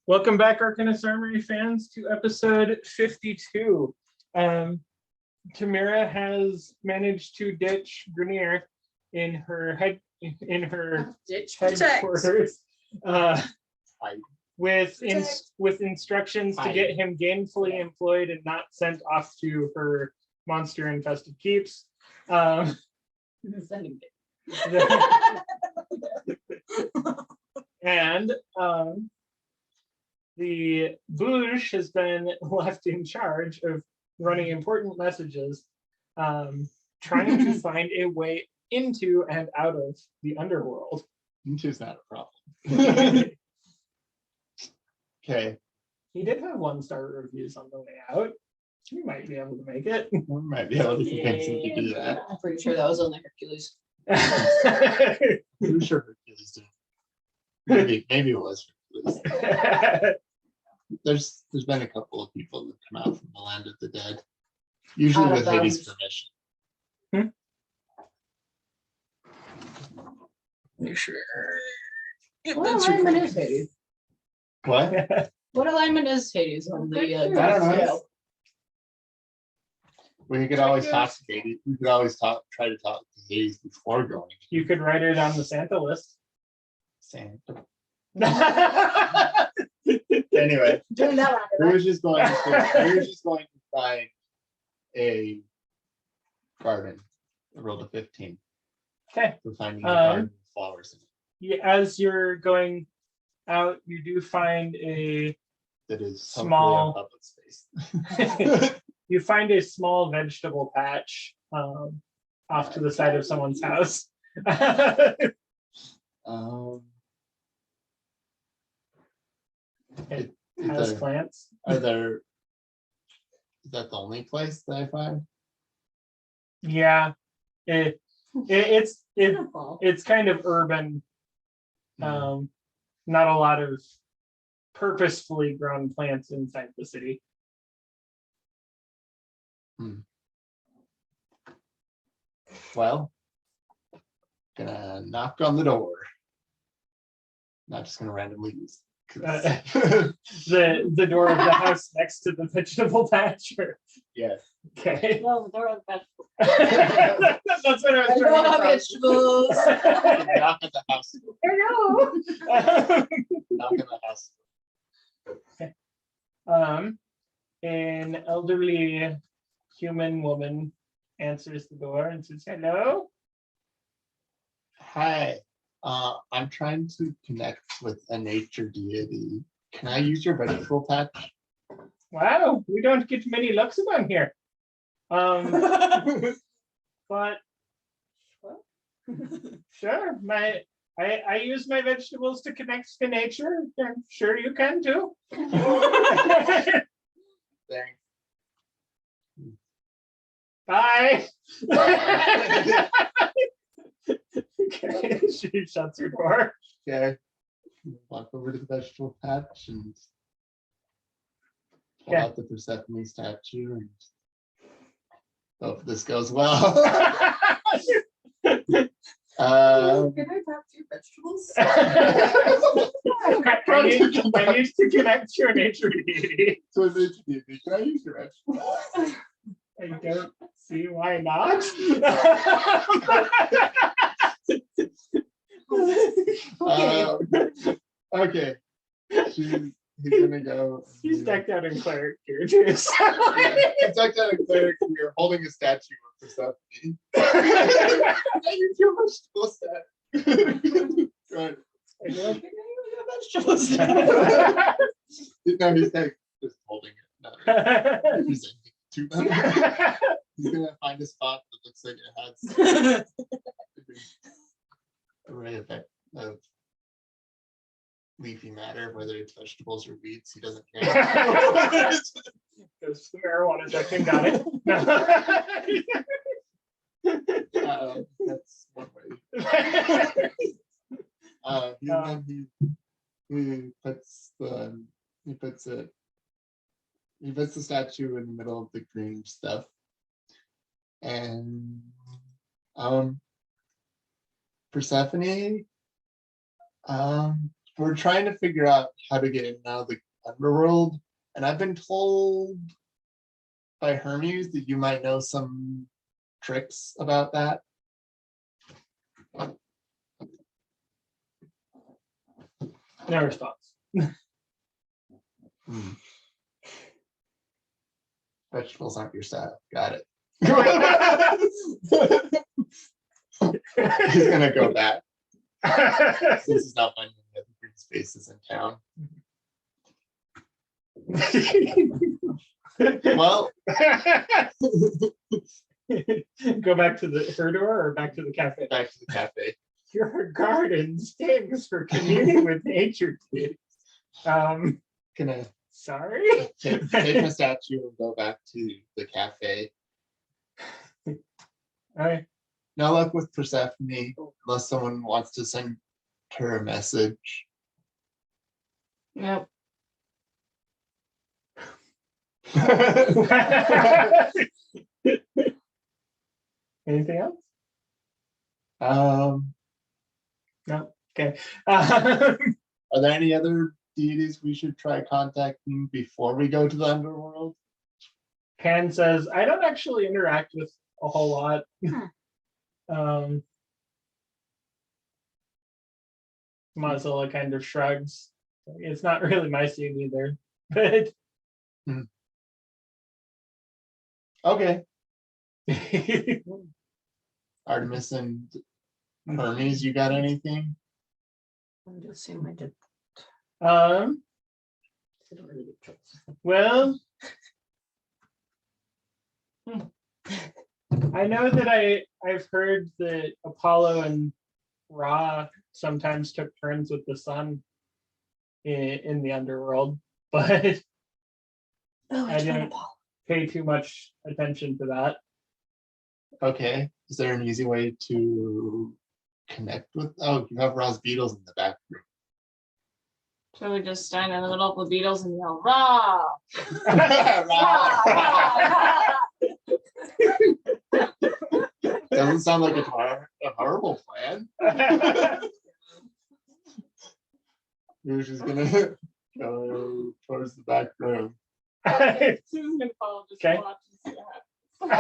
Welcome back, Arcanist Armory fans, to episode 52. Tamira has managed to ditch Grenier in her headquarters with instructions to get him gainfully employed and not sent off to her monster-infested keeps. And the Bouge has been left in charge of running important messages, trying to find a way into and out of the underworld. Into's not a problem. Okay. He did have 1-star reviews on the way out. We might be able to make it. We might be able to convince him to do that. I'm pretty sure that was only Hercules. I'm sure Hercules did. Maybe it was Hercules. There's been a couple of people that come out from the land of the dead, usually with Hades' permission. Make sure. What alignment is Hades? What? What alignment is Hades on the? I don't know. We could always talk to Hades. We could always try to talk to Hades before going. You could write it on the Santa list. Santa. Anyway, Anyway, we were just going to find a garden, a roll of 15. Okay. For finding a garden with flowers in it. Yeah, as you're going out, you do find a That is small public space. you find a small vegetable patch off to the side of someone's house. It has plants. Is that the only place that I find? Yeah, it's kind of urban. Not a lot of purposefully grown plants inside the city. Well, gonna knock on the door. Not just gonna randomly use. The door of the house next to the vegetable patch. Yes. Okay. No, the door of the That's what I was trying to vegetables. Knock at the house. Hello. Knock at the house. An elderly human woman answers the door and says, "Hello." Hi. I'm trying to connect with a nature deity. Can I use your vegetable patch? Wow, we don't get many Luxembourg here. But sure, I use my vegetables to connect to nature. I'm sure you can too. Thanks. Bye. Okay, she shuts her door. Okay. Walk over to the vegetable patch and pull out the Persephone statue and hope this goes well. Can I talk to your vegetables? I need to connect to your nature deity. So nature deity, can I use your vegetable? I don't see why not. Okay. He's gonna go. He's decked out in cleric gear too. He's decked out in cleric gear, holding a statue of Persephone. I use your vegetable statue. Right. I don't think I use a vegetable stand. No, he's like just holding it, not presenting it to them. He's gonna find a spot that looks like it has array of leafy matter, whether it's vegetables or weeds, he doesn't care. Goes to the marijuana section, got it. That's one way. He puts the statue in the middle of the green stuff, and Persephone, we're trying to figure out how to get in now the underworld, and I've been told by Hermes that you might know some tricks about that. No response. Vegetables aren't your style. Got it. He's gonna go back. This is not finding any other green spaces in town. Well, Go back to the her door or back to the cafe? back to the cafe. Your garden stinks for communing with nature, dude. Gonna Sorry. take my statue and go back to the cafe. Alright. No luck with Persephone unless someone wants to send her a message. Nope. Anything else? Are No. Okay. there any other deities we should try contacting before we go to the underworld? Pan says, I don't actually interact with a whole lot. Mozilla kind of shrugs. It's not really my scene either. But Okay. Artemis and Hermes, you got anything? I'm just seeing I did. um, I don't really get choice. well, I know that I've heard that Apollo and Ra sometimes took turns with the sun in the underworld, but Oh, I didn't pay too much attention to that. Okay. Is there an easy way to connect with? Oh, you have Ra's beetles in the back room. So we just stand in the middle of the beetles and yell, rah! Doesn't sound like a horrible plan. You're just gonna go towards the back room. Susan's gonna follow, just Okay. watch and see what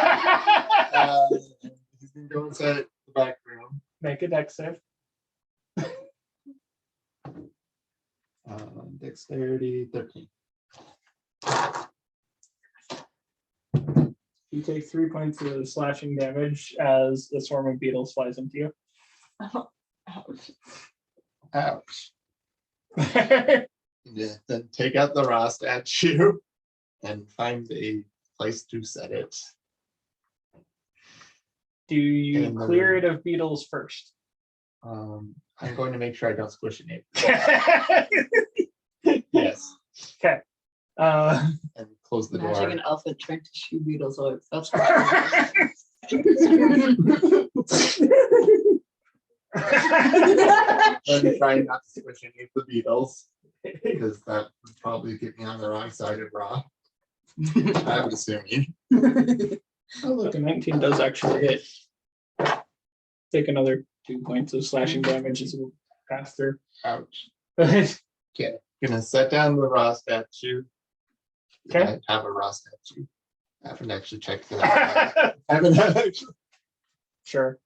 happens. He's gonna go inside the back room. Make a dex save. Dexterity 13. You take 3 points of slashing damage as the swarm of beetles flies into you. Ouch. Ouch. Yeah, then take out the Raw statue and find a place to set it. Do you In the clear room. it of beetles first? I'm going to make sure I don't squish an ape. Yes. Okay. And close the Imagine door. an elephant trying to shoot beetles. Oh, that's I'm trying not to squish any of the beetles because that would probably get me on the wrong side of Raw. I'm assuming. Oh, look, a 19 does actually hit. Take another 2 points of slashing damage as you pass through. Ouch. Okay. Okay. Gonna set down the Raw statue. I have a Raw statue. I haven't actually checked for that. I haven't actually. Sure.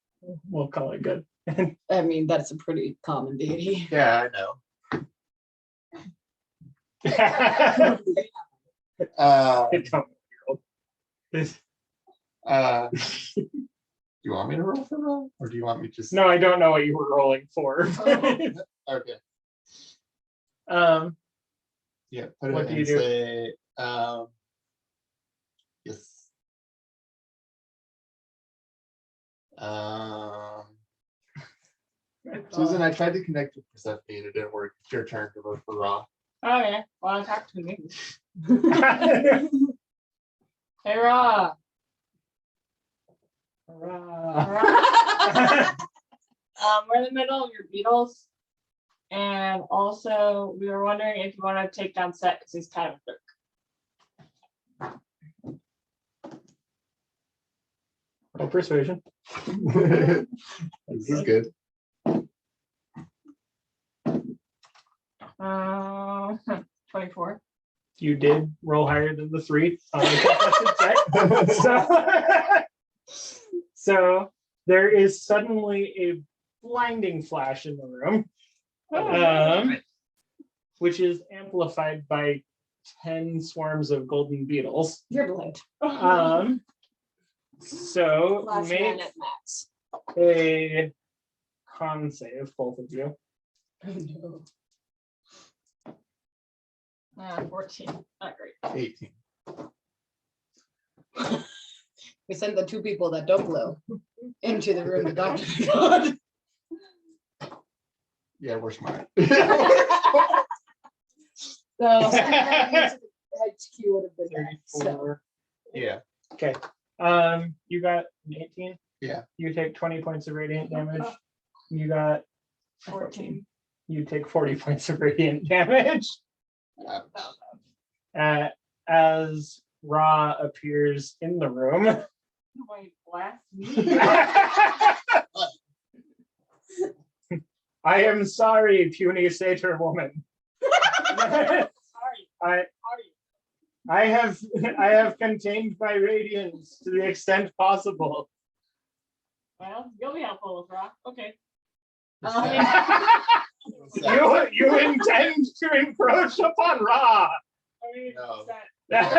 We'll call it good. I mean, that's a pretty common deity. Yeah, I know. It's 20-year-old. You want me to roll for roll, or do you want me to just? No, I don't know what you were rolling for. Okay. Yeah. Put What it do and you do? say, yes. Susan, I tried to connect with Persephone and it didn't work. It's your turn to vote for Raw. Okay, well, talk to me. Hey, Ra. We're in the middle of your beetles. And also, we were wondering if you want to take down Set because he's kind of quick. Roll persuasion. This is good. 24. You did roll higher than the 3 on the contested check. So there is suddenly a blinding flash in the room, which is amplified by 10 swarms of golden beetles. You're blind. So Flash make man at max. a con save, both of you. Oh, no. 14. Not great. 18. We send the 2 people that don't glow into the room the doctor got. Yeah, we're smart. So HQ would have been that. So 34. Yeah. Okay. You got an 18? Yeah. You take 20 points of radiant damage. You got 14. You take 40 points of radiant damage. As Ra appears in the room. Wait, blast me. I am sorry, puny satyr woman. Sorry. I have contained my radiance to the extent possible. Well, you'll be helpful, Rock. Okay. You intend to encroach upon Ra. I mean, No. that-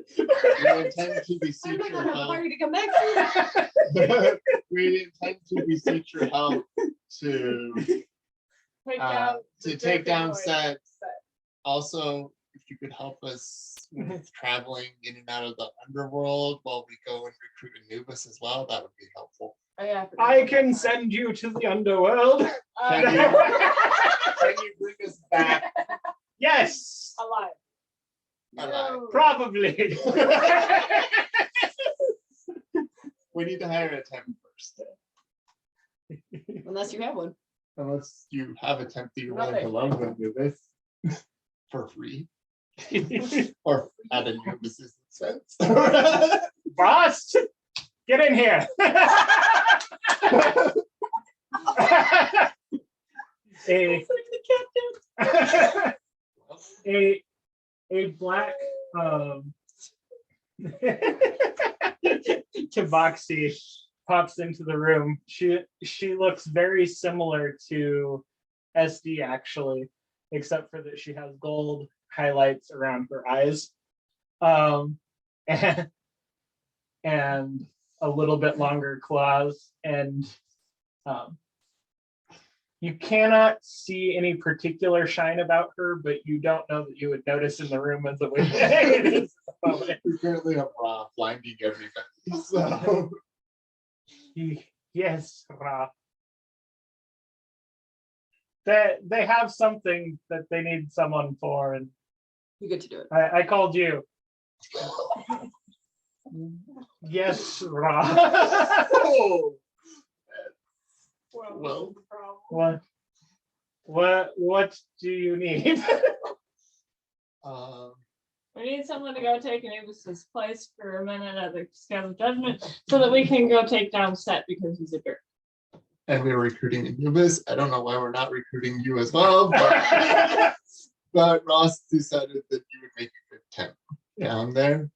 We intend to beseech your help. Party to come back. We intend to beseech your help to take down Set. Also, if you could help us with traveling in and out of the underworld while we go and recruit Anubis as well, that would be helpful. Oh, yeah, I can send you to the underworld. Can you bring us back? Yes, alive. Alive? probably. We need to hire a temp first. Unless you have one. Unless you have a temp that you're willing to loan with Anubis for free. Or at Anubis's expense. Boss, get in here. a black Tabaxi pops into the room. She looks very similar to SD actually, except for that she has gold highlights around her eyes, and a little bit longer claws, and you cannot see any particular shine about her, but you don't know that you would notice in the room as it is. We currently have Ra blinding everybody. So Yes, Ra. They have something that they need someone for, and You get to do it. I called you. Yes, Ra. well, What do you need? We need someone to go take Anubis's place for a minute at the Scale of Judgment so that we can go take down Set because he's a jerk. and we're recruiting Anubis. I don't know why we're not recruiting you as well, but Ross decided that you would make a good temp down there.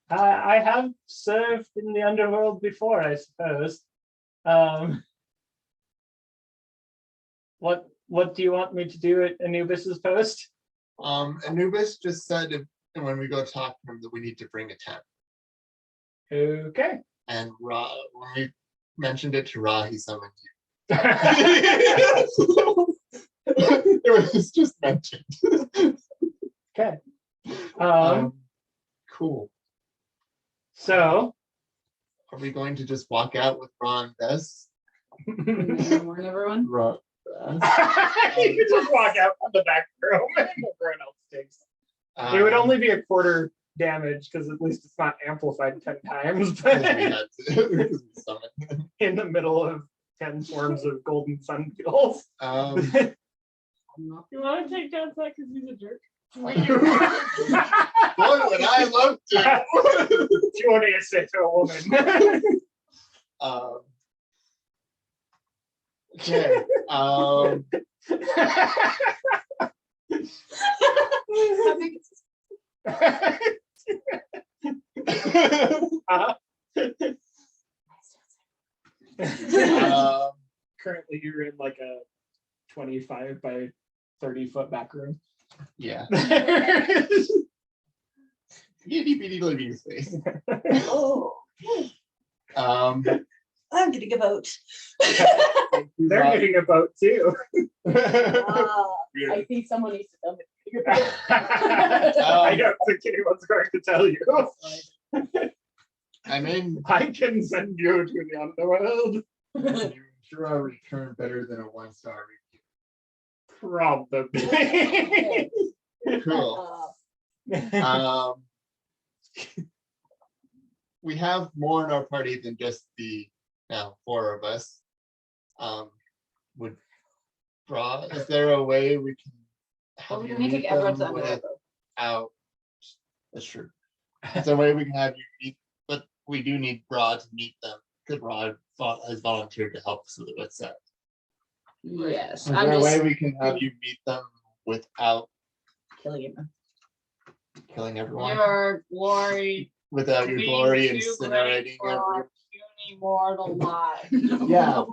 I have served in the underworld before, I suppose. What do you want me to do at Anubis's post? Anubis just said when we go talk to him that we need to bring a temp. Okay. And Ra, when we mentioned it to Ra, he summoned you. It was just mentioned. Okay. Cool. So Are we going to just walk out with Ra and Bess? Warn everyone. Ra, you just walk out from the back room and everyone else takes. It would only be a quarter damage because at least it's not amplified 10 times, because but we had to, because we summoned him. in the middle of 10 swarms of golden sun beetles. You want to take down Set because he's a jerk? Boy, would I love to. Curious to a woman. Okay. How big is Currently, you're in like a 25 by 30-foot back room. Yeah. Itty bitty living space. Oh, Um, I'm getting a vote. They're getting a boat too. I think someone needs to tell me. I don't think anyone's going to tell you. I'm in. I can send you to the underworld. You sure I return better than a 1-star Probably. review. Cool. We have more in our party than just the now 4 of us. Is there a way we can Well, have we you can make meet everyone's them underwear, though. without? That's true. Is there a way we can have you meet? But we do need Rod to meet them because Rod has volunteered to help us with the set. Yes, Is I'm there a way just we can have you meet them without killing him. killing everyone? Your glory. Without your being glory too incinerating great for everyone? our puny mortal lives. Yeah,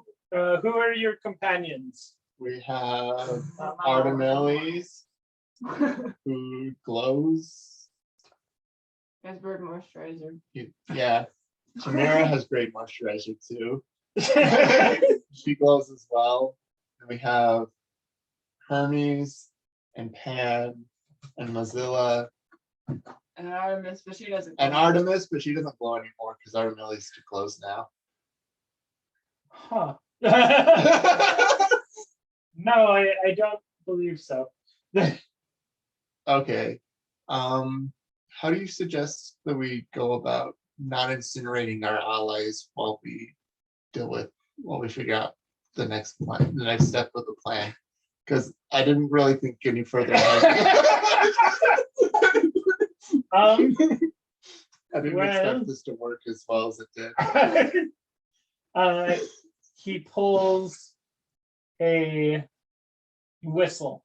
Who are your companions? we have Somehow. Artemis, who glows. Guys, bird moisturizer. Yeah, Tamara has great moisturizer too. She glows as well. And we have Hermes and Pan and Mozilla And Artemis, but she doesn't. and Artemis, but she doesn't glow anymore because Artemis glows now. Huh. No, I don't believe so. Okay. How do you suggest that we go about not incinerating our allies while we figure out the next plan, the next step of the plan? Because I didn't really think any further ahead. I didn't expect this to work as well as it did. He pulls a whistle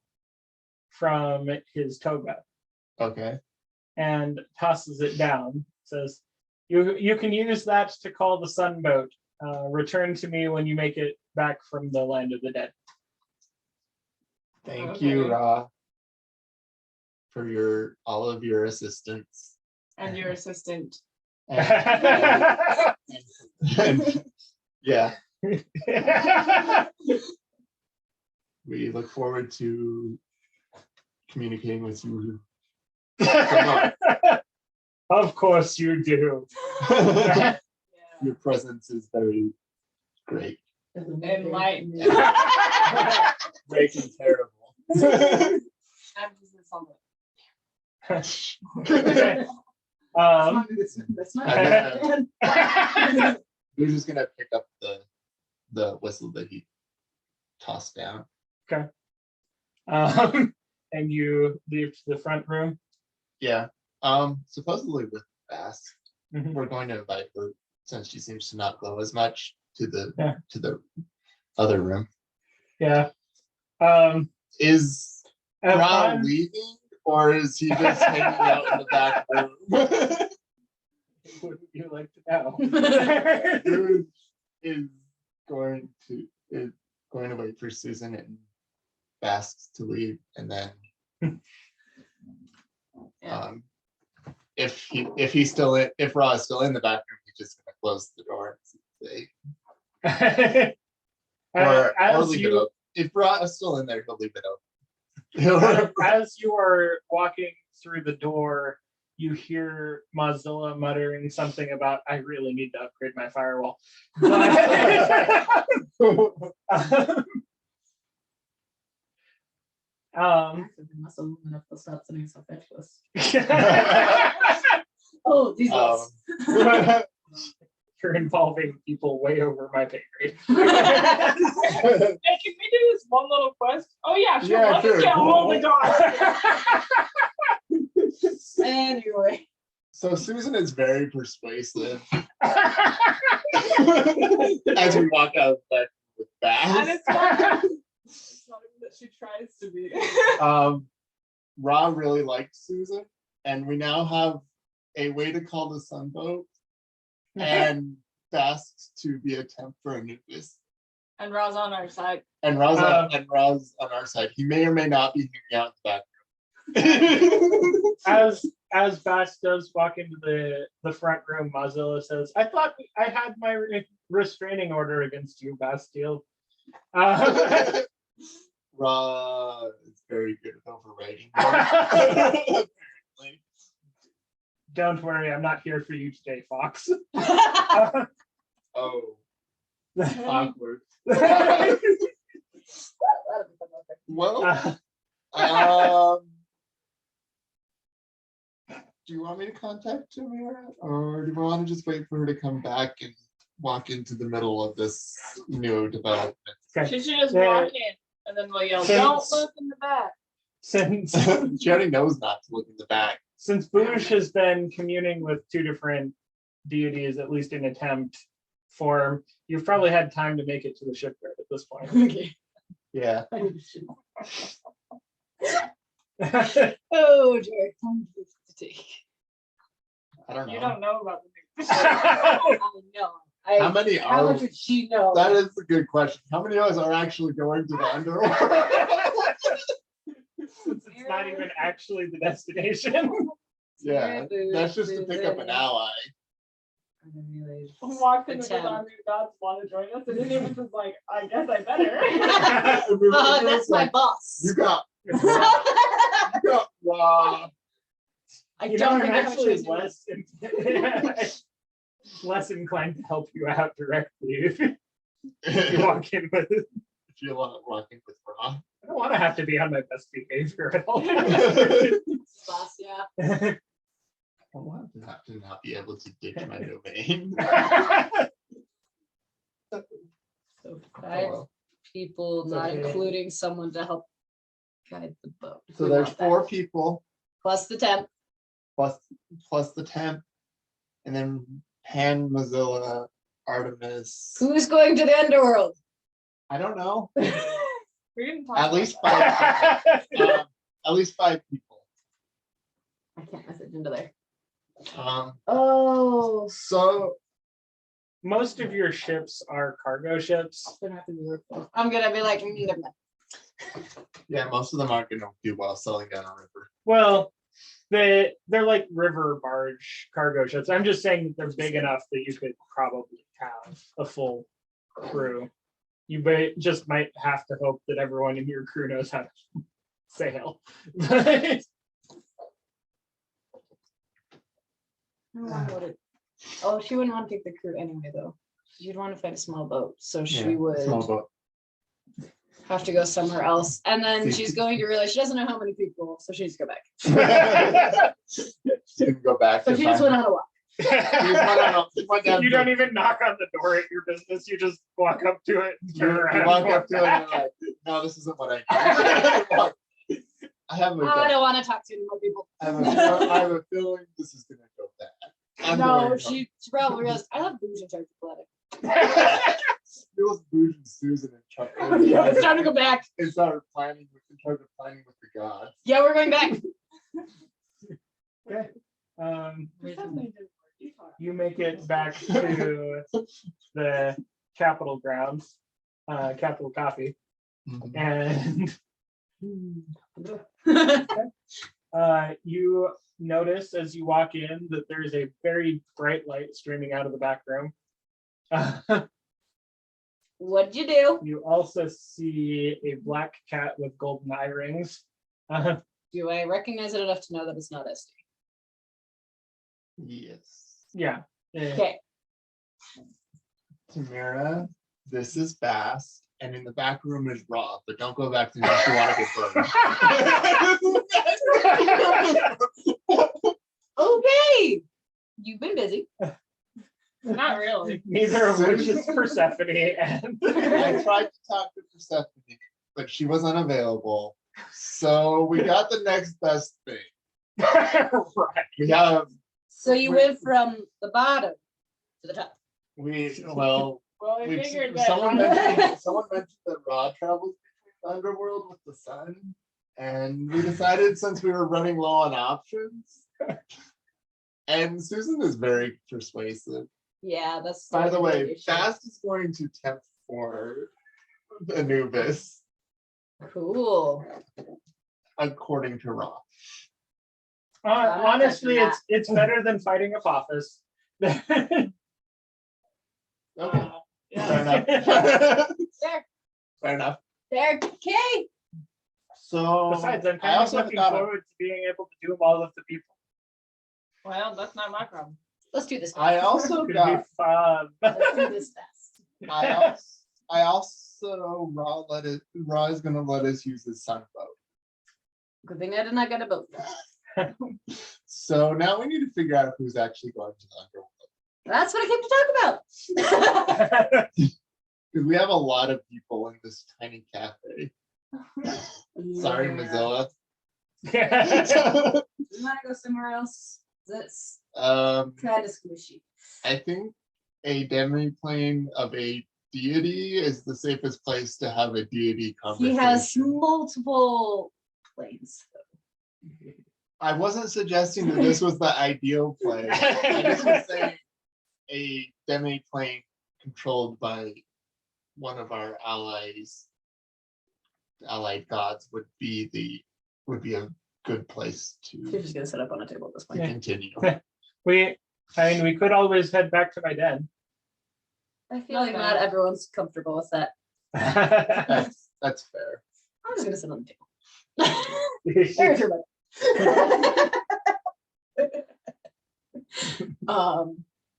from his toga Okay. and tosses it down. Says, "You can use that to call the sunboat. Return to me when you make it back from the land of the dead." Thank you, Okay. Ra, for all of your assistance. And your assistant. And yeah, we look forward to communicating with you. Of course you do. Your presence is very great. Enlightened. Great and terrible. Emphasis on That's not We're just gonna pick up the whistle that he tossed down. And you leave to the front room. Yeah. Supposedly with Bass, Mhm. we're going to invite her since she seems to not glow as much to the Yeah. other room. Yeah. Is Ra upon- leaving or is he just hanging out in the back room? Wouldn't you like to know? Dude is going to wait for Susan and Bass to leave, and then Yeah. if Ra is still in the back room, he's just gonna close the door and say, or as leave it you open. If Ra is still in there, he'll leave it open. as you are walking through the door, you hear Mozilla muttering something about, "I really need to upgrade my firewall." Muscle movement up the stop sending so fetchless. Oh, these ones. You're involving people way over my pay grade. Hey, can we do this one little quest? Oh yeah, sure. Yeah, Let's sure. get all the guards. Anyway. So Susan is very persuasive as we walk out with And it's not, it's not even that she tries to be. Ra really liked Susan, and we now have a way to call the sunboat and Bast to be a temp for Anubis. And Ra's on our side. And Ra's on our side. He may or may not be hanging out in the back room. As Bass does walk into the front room, Mozilla says, "I thought I had my restraining order against you, Bastille." Ra is very good at overwriting. Apparently. Don't worry, I'm not here for you today, Fox. Oh, awkward. Well, do you want me to contact Tamara, or do you want to just wait for her to come back and walk into the middle of this new development? She should just walk in and then we'll yell, "Don't look in the back." Since She already knows not to look in the back. since Boosh has been communing with two different deities, at least in attempt form, you've probably had time to make it to the shipyard at this point. Okay. Yeah. Oh, dear. I don't know. You don't know about the new. I know. How many How are? much would she know? That is a good question. How many of us are actually going to the underworld? Since it's not even actually the destination. Yeah, that's just to pick up an ally. Walked in with his Attempt. army of gods, want to join us, and then he was just like, "I guess I better." That's my boss. You got Ra. I You know, don't I'm think I have a actually choice. less inclined to help you out directly if you walk in with. If you want to walk in with Ra. I don't want to have to be on my best behavior at all. Boss, yeah. I want to not be able to ditch my domain. So 5 people, not Okay. including someone to help guide the boat. So We there's want that. 4 people Plus the temp. plus the temp, and then Pan, Mozilla, Artemis. Who's going to the underworld? I don't know. We didn't talk At about least that. 5 people. At least 5 people. I can't message into there. Um, Oh, so Most of your ships are cargo ships. gonna have to be workful. I'm gonna be like, never mind. yeah, most of them aren't gonna do well selling down a river. Well, they're like river barge cargo ships. I'm just saying that they're big enough that you could probably have a full crew. You just might have to hope that everyone in your crew knows how to sail. Oh, she wouldn't want to take the crew anyway, though. You'd want to find a small boat, so she would small boat. have to go somewhere else. And then See. she's going to realize she doesn't know how many people, so she needs to go back. She can go back. So to she just find- went on a walk. She went down You to- don't even knock on the door at your business. You just walk up to it and turn You around. walk and up to it walk and you're like, no, this isn't what I need. I have I don't want to talk to any more people. I have a feeling this is gonna go bad. I'm No, going she probably realized I have booze in charge of blood. Feels Booge and Susan in charge. Yeah, it's time to go back. And started planning with in charge of planning with the gods. Yeah, we're going back. Okay. You make it back to the Capitol grounds, Capitol Coffee, and you notice as you walk in that there is a very bright light streaming out of the back room. What'd you do? You also see a black cat with golden eye rings. Do I recognize it enough to know that it's not SD? Yes. Yeah. Okay. Tamara, this is Bass, and in the back room is Rob, but don't go back to me if you want to get burned. Okay. You've been busy. Not really. Neither of which is Persephone, and I tried to talk to Persephone, but she was unavailable. So we got the next best thing. right. We have So you went from the bottom to the top. well, Well, we We've- figured that. someone mentioned that Ra travels between the underworld with the sun, and we decided since we were running low on options, and Susan is very persuasive. Yeah, that's. By the way, issue. Fast is going to tempt for Anubis, Cool. according to Ra. not Honestly, touching it's better than fighting a Apophis. Okay, Yeah. fair enough. There, Fair enough. there, okay. So Besides, I'm I kind of also looking got forward to being able to do them all with the people. Well, that's not my problem. Let's do this. I also Could be got fun. Let's do this fast. I also Ra is gonna let us use his sun boat. Good thing I did not get a boat. So now we need to figure out who's actually going to the underworld. That's what I came to talk about. Because we have a lot of people in this tiny cafe. Sorry, Yeah. Mozilla. You wanna go somewhere else? That's um, kind of squishy. I think a demi-plane of a deity is the safest place to have a deity He has conversation. multiple planes. I wasn't suggesting that this was the ideal play. I just was saying a demi-plane controlled by one of our allied gods would be a good place You're to just gonna sit up on a table at this point. Yeah. continue. we could always head back to my den. I feel like not everyone's comfortable with that. That's fair. I'm just gonna sit on the table. There's your bed.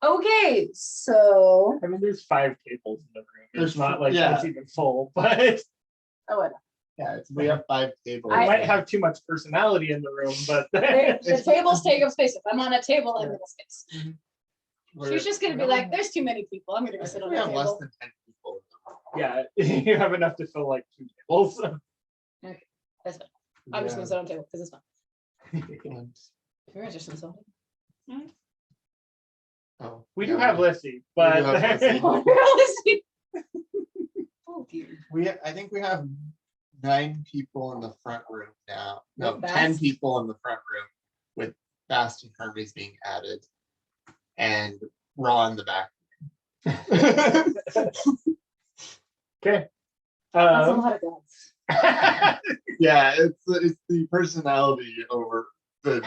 Okay, so I mean, there's 5 tables in the room. There's It's not like yeah. it's even full, but oh, I know. Yeah, we have 5 tables. I might have too much personality in the room, but The tables take up space. If I'm on a table, I'm in a space. We're- She's just gonna be like, "There's too many people. I'm gonna I go sit think on we a have less table." than 10 people. yeah, you have enough to fill like 2 tables. That's fine. I'm just gonna sit on a table because it's fun. And- You're interested in something. oh, We do yeah, have Lissy, but do have Lissy. Oh dear. I think we have 9 people in the front room now. No, With 10 Bast? people in the front room with Bast and Hermes being added, and Raw in the back. okay. That's a lot of gods. Yeah, it's the personality over that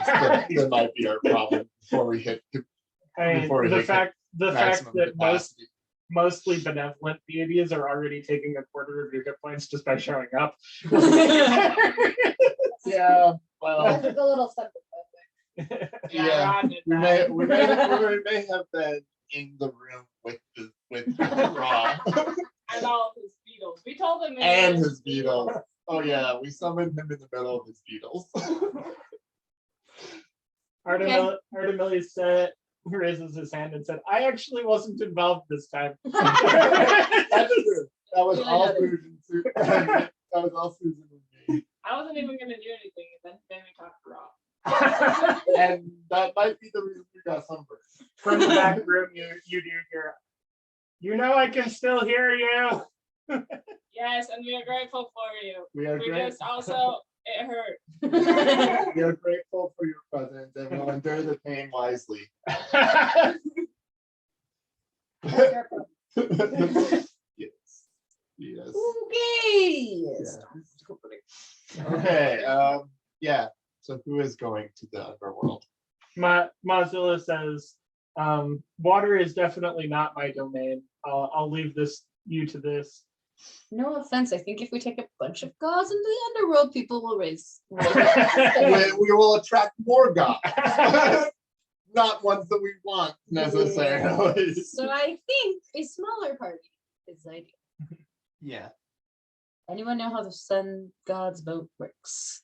might be our problem before we hit I mean, Before we the hit fact maximum that capacity. mostly benevolent deities are already taking a quarter of your hit points just by showing up. Yeah, I well, took a little something. yeah. Ron did we that. may have been in the room with Raw And all of his beetles. We told him. it and was his beetles. Oh yeah, we summoned him in the middle of his beetles. Artemilius raises his hand and said, "I actually wasn't involved this time." That's true. That was Yeah, I all know. Susan. That was all Susan and me. I wasn't even gonna do anything, and then we talked raw. And that might be the reason we got sunburned. From the back room, you do hear, "You know, I can still hear you." Yes, and we are grateful for you. We are We great. just also it hurt. We are grateful for your presence and will endure the pain wisely. Yes. Yes. Okay. Yeah. Okay. Yeah. So who is going to the underworld? Mozilla says, "Water is definitely not my domain. I'll leave you to this." No offense. I think if we take a bunch of gods into the underworld, people will raise. We will attract more gods. Not ones that we want necessarily. So I think a smaller party is ideal. Yeah. Anyone know how the sun god's boat works?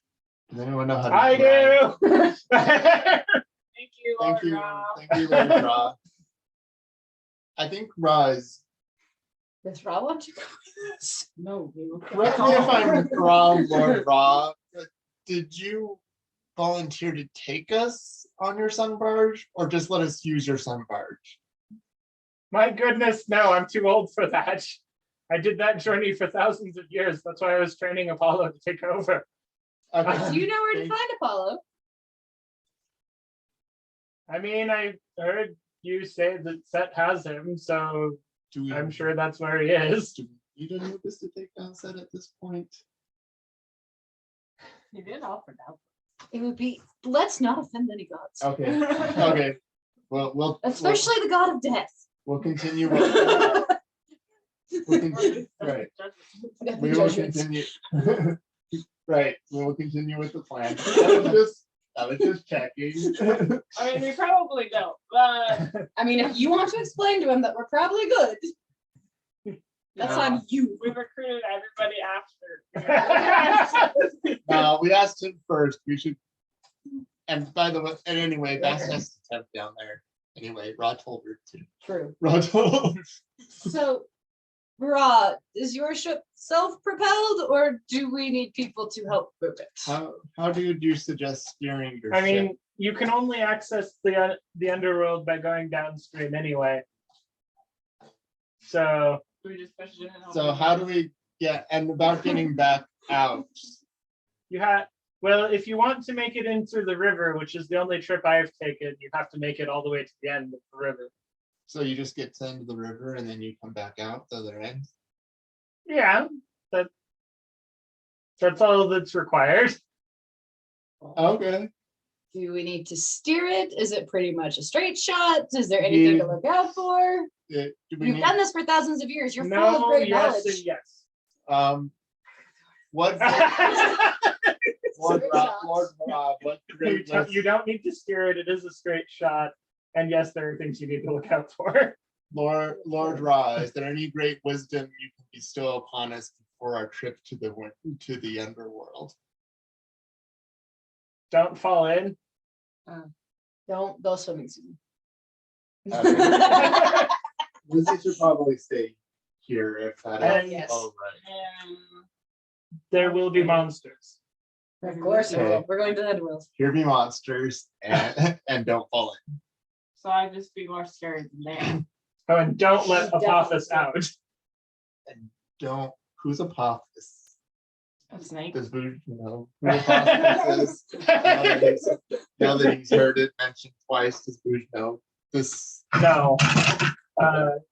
Does anyone know how to I drive? do. Thank you, Lord Thank you. Ra. Thank you, Lord Ra. I think Ra is. Does Ra want to go with us? No, we will Correct me if I'm wrong, Lord Ra. Did you volunteer to take us on your sun barge, or just let us use your sun barge? My goodness, no, I'm too old for that. I did that journey for thousands of years. That's why I was training Apollo to take over. Okay. Do you know where to Thank- find Apollo? I mean, I heard you say that Set has him, so Do we, I'm sure that's where he is. do we need Anubis to take down Set at this point? You did offer that. It would be, let's not offend any gods. Okay, okay. Well, Especially the god of death. we'll continue with, right. We will Judgments. continue. Right, we will continue with the plan. I was just checking. I mean, we probably don't, but I mean, if you want to explain to him that we're probably good, that's Yeah. on you. we've recruited everybody after. We asked him first, we should. And by the way, and anyway, Bass has to temp down there. Anyway, Rod told her to. True. Rod told. So, Ra, is your ship self-propelled or do we need people to help move it? How do you suggest steering your I ship? mean, you can only access the underworld by going downstream anyway. So We just push it in. So how do we get, and about getting back out? you have, well, if you want to make it in through the river, which is the only trip I've taken, you have to make it all the way to the end of the river. So you just get to the end of the river and then you come back out the other end? Yeah, that's all that's required. Okay. Do we need to steer it? Is it pretty much a straight shot? Is there anything to look out for? Do we You've need, done this for thousands of years. You're full of No, great yes, knowledge. and yes. what, Lord Straight Rob, shots. Lord Rob, what great was, You don't need to steer it. It is a straight shot. And yes, there are things you need to look out for. Lord Ra, is there any great wisdom you can bestow upon us for our trip to the underworld? Don't fall in. Don't go swimming soon. Lizzie should probably stay here if that And is yes. all right. There will be monsters. Of course, we Okay. will. We're going to the underworld. Here be monsters and don't fall in. So I just be more scared than they. Oh, and don't let Definitely. Apophis out. Don't, who's Apophis? A snake. Does Boo know who Apophis is? Now that he's heard it mentioned twice, does Boo know this? No.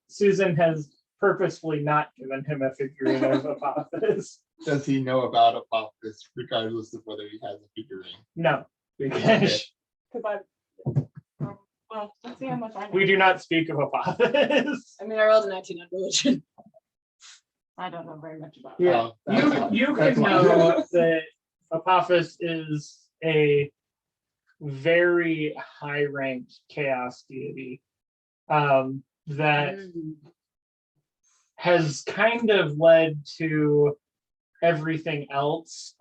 Susan has purposefully not given him a figurine of Apophis. Does he know about Apophis regardless of whether he has a figurine? No, because Because well, let's see how much I know. we do not speak of Apophis. I mean, I rolled a 19 on religion. I don't know very much about it. Yeah. Oh, that's why. You That's can why. know that Apophis is a very high-ranked chaos deity that has kind of led to everything else.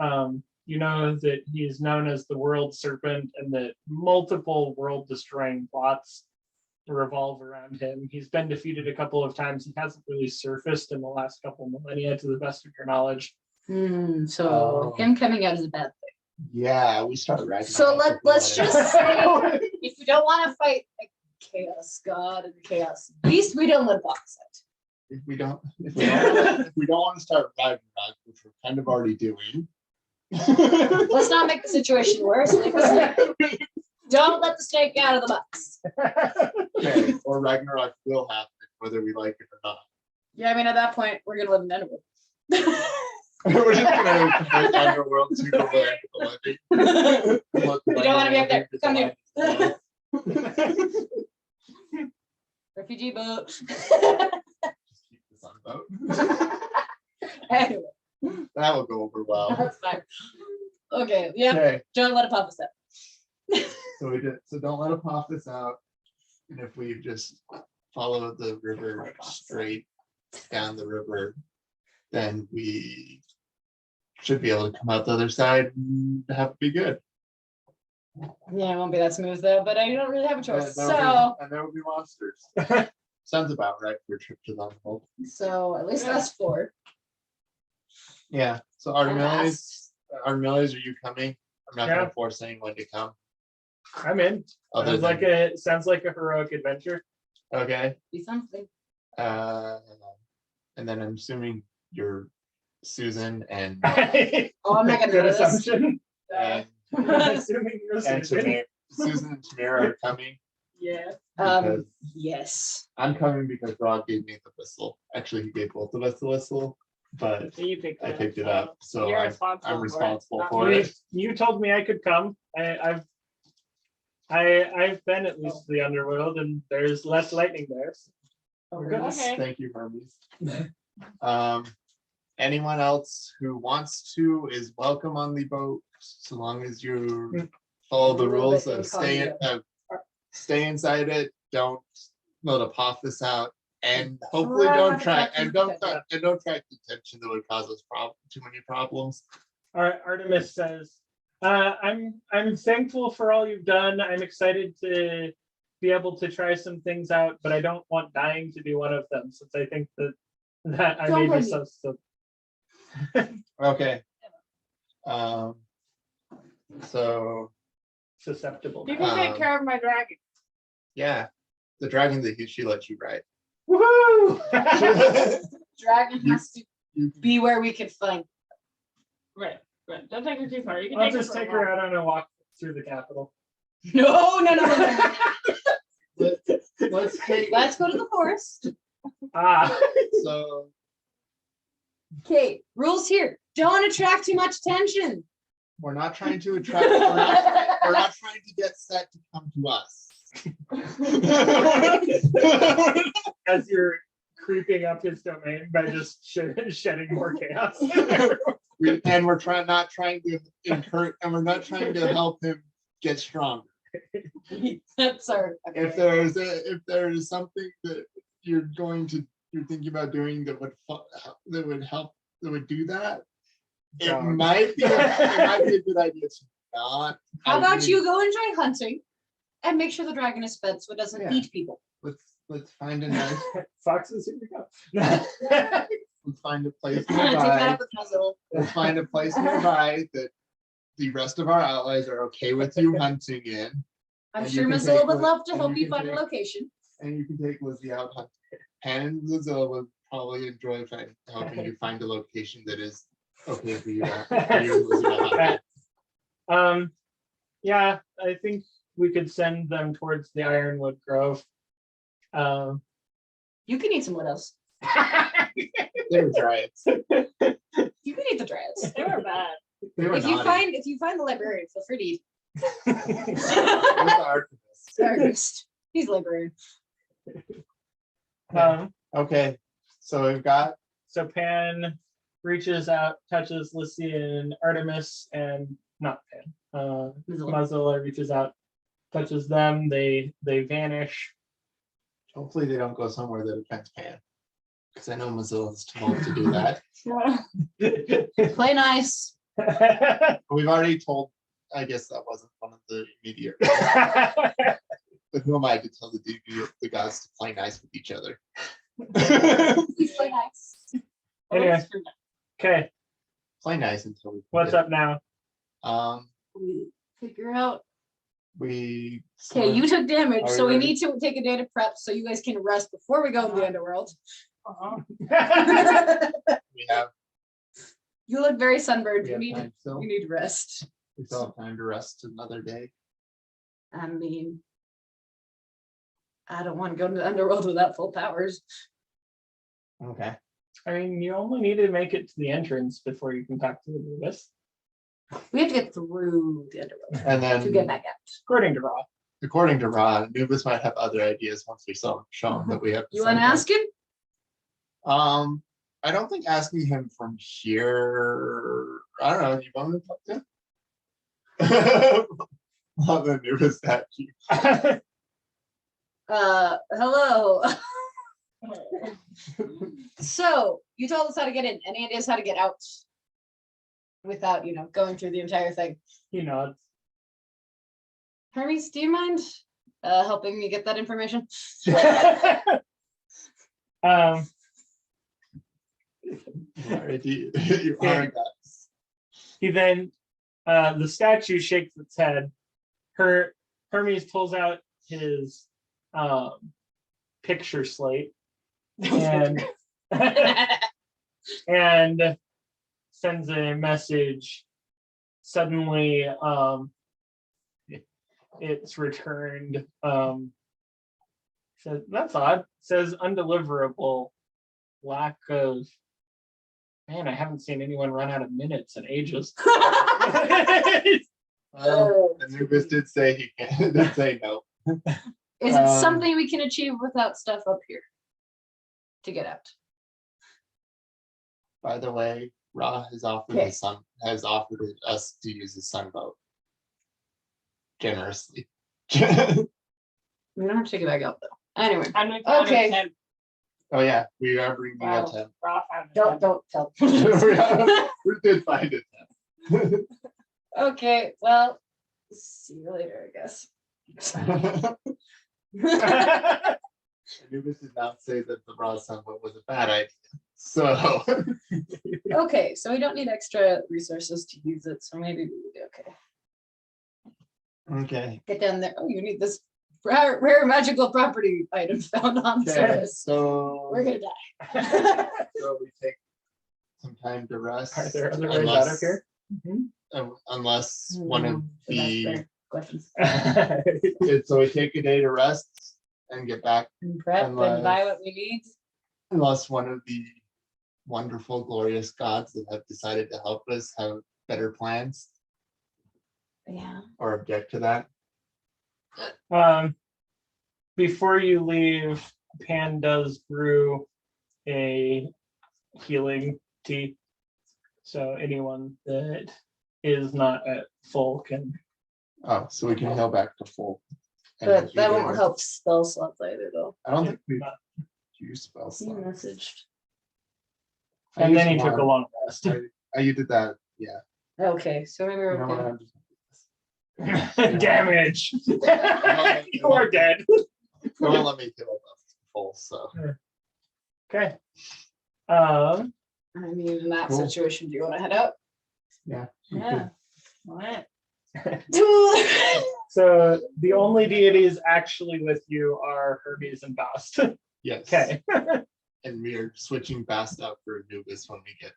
You know that he is known as the World Serpent and that multiple world-destroying plots revolve around him. He's been defeated a couple of times. He hasn't really surfaced in the last couple millennia, to the best of your knowledge. So Oh. him coming out is a bad thing. Yeah, we start right. So let's just say if we don't want to fight a chaos god and a chaos beast, we don't let box it. if we don't want to start Ragnarok, which we're kind of already doing. Let's not make the situation worse. Leave the snake. Don't let the snake out of the box. Okay, or Ragnarok will happen, whether we like it or not. Yeah, I mean, at that point, we're gonna live in Underworld. We're just gonna convert the underworld to the land of the living. You don't want to be up there. Come here. Just Refugee boat. keep this on boat. Anyway, That will go over well. that's fine. Okay, yeah, Okay, don't let it pop us up. so we did. So don't let it pop this out. And if we just follow the river straight down the river, then we should be able to come out the other side and have it be good. Yeah, it won't be that smooth though, but I don't really have a choice. And there will be monsters. Sounds about right for a trip to the underworld. So at least us four. Yeah. So Arcanist, are you coming? I'm not Yeah. gonna force anyone to come. I'm in. Other Sounds than, like a heroic adventure. Okay. Be something. And then I'm assuming you're Susan and Oh, I'm not gonna Good know this. assumption. and, I'm assuming you're and Susan. Susan and Tamara are coming. Yeah. Because Yes. I'm coming because Rod gave me the whistle. Actually, he gave both of us the whistle, but You picked I it picked it up, so You're I'm responsible responsible not for me. it. You told me I could come. I've been at least to the underworld, and there's less lightning there. So we're good. Okay. Thank you, Hermes. Anyone else who wants to is welcome on the boat, so long as you follow the A little rules bit of stay inside it. Don't let a pop this out, and hopefully don't track attention that would cause us too many problems. Artemis says, I'm thankful for all you've done. I'm excited to be able to try some things out, but I don't want dying to be one of them, since I think that I Don't may blame be me. so Okay. So susceptible. You can take care of my dragon. yeah, the dragon that she let you ride. Woohoo! Dragon has to You be where we can find. Right. Don't take her too far. You can I'll take just her take for a her walk. out on a walk through the capital. No. let's take Let's go to the forest. so Okay, rules here. Don't attract too much attention. we're not trying to attract we're not trying to get Set to come to us. As you're creeping up his domain by just shedding more chaos. And we're not trying to encourage, and we're not trying to help him get stronger. That's our. If there is something that you're thinking about doing that would help, that would do that, it Dogs. might be a good idea to not. How about you go enjoy hunting and make sure the dragon is fed so it doesn't Yeah. eat people? Let's find a nice, Foxes, here we go. let's find a place Take that nearby. up with Mozilla. Let's find a place nearby that the rest of our allies are okay with you hunting in, I'm And sure you can Mozilla take would what- love to and help you you can find a take- location. and you can take Lizzie out hunting. And Lizzie would probably enjoy helping you find a location that is okay for you. For you and Lizzie to hunt. Yeah, I think we could send them towards the Ironwood Grove. You can eat some widows. They were dryads. You can eat the dryads. They were bad. They were If you naughty. find the librarian, feel free to eat. Where's the archivist? Arcanist. He's librarian. Okay, so we've got So Pan reaches out, touches Lissy and Artemis, and not Pan. Mozilla. Mozilla reaches out, touches them. They vanish. hopefully they don't go somewhere that offends Pan. Because I know Mozilla's told to do that. Play nice. We've already told, I guess that wasn't one of the immediate. But who am I to tell the gods to play nice with each other? Please play nice. Anyway, okay, Play nice until we. what's up now? We figure out. We. Okay, you took damage, Are we so we ready? need to take a day to prep so you guys can rest before we go to the underworld. We have. You look very sunburned. We have time You still. need rest. We still have time to rest another day. I mean, I don't want to go to the underworld without full powers. Okay. I mean, you only need to make it to the entrance before you can talk to the Anubis, We have to get through the underworld And to get then, back out. according to Raw. according to Ron, Anubis might have other ideas once we show him that we have. You want to ask him? I don't think asking him from here. I don't know. You want me to talk to him? Well, the Anubis statue. Hello. So you told us how to get in. Any ideas how to get out without, going through the entire thing? He nods. Hermes, do you mind helping me get that information? You are a goddess. He then, the statue shakes its head. Hermes pulls out his picture slate and and sends a message. Suddenly, it's returned. Says that's odd. Says undeliverable. Lack of. Man, I haven't seen anyone run out of minutes in ages. Well, Anubis did say he can. Did say no. Is it something we can achieve without stuff up here to get out? By the way, Ra has offered Okay. his son has offered us to use his sunboat generously. We don't have to take it back out though. Anyway, I'm gonna count Okay. to 10. Oh yeah, we are bringing Wow. a 10. Ross had a 10. don't tell. We did find a 10. Okay, well, see you later, I guess. Anubis did not say that the Ra sunboat was a bad idea. So Okay, so we don't need extra resources to use it, so maybe we would be okay. okay. Get down there. Oh, you need this rare magical property item found on Okay, service. so We're gonna die. so we take some time to rest. Are there other ways out of here? Unless one of Should ask the better questions. so we take a day to rest and get back And prep and buy what we need. unless one of the wonderful, glorious gods that have decided to help us have better plans Yeah. or object to that. Before you leave, Pan does brew a healing tea. So anyone that is not at full can. Oh, so we can heal back to full. And if But you that do won't it- help spell slots either though. I don't think we Not- use spell He slots. messaged. I And then he used took a one. long rest. You did that, yeah. Okay, so maybe we're You know what, okay. I'm just- Damage. You are dead. They won't let me heal up full, so. Okay. I mean, in that Cool. situation, do you want to head out? Yeah. we Yeah. could- Alright. So the only deities actually with you are Hermes and Bast. Yes. Okay. And we are switching Bast out for Anubis when we get.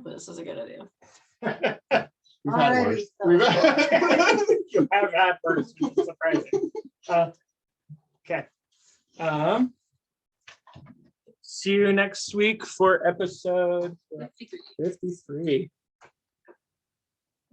This is a good idea. We've had Alrighty, worse. so- We've had- You have had first, which is surprising. Okay. See you next week for episode 53.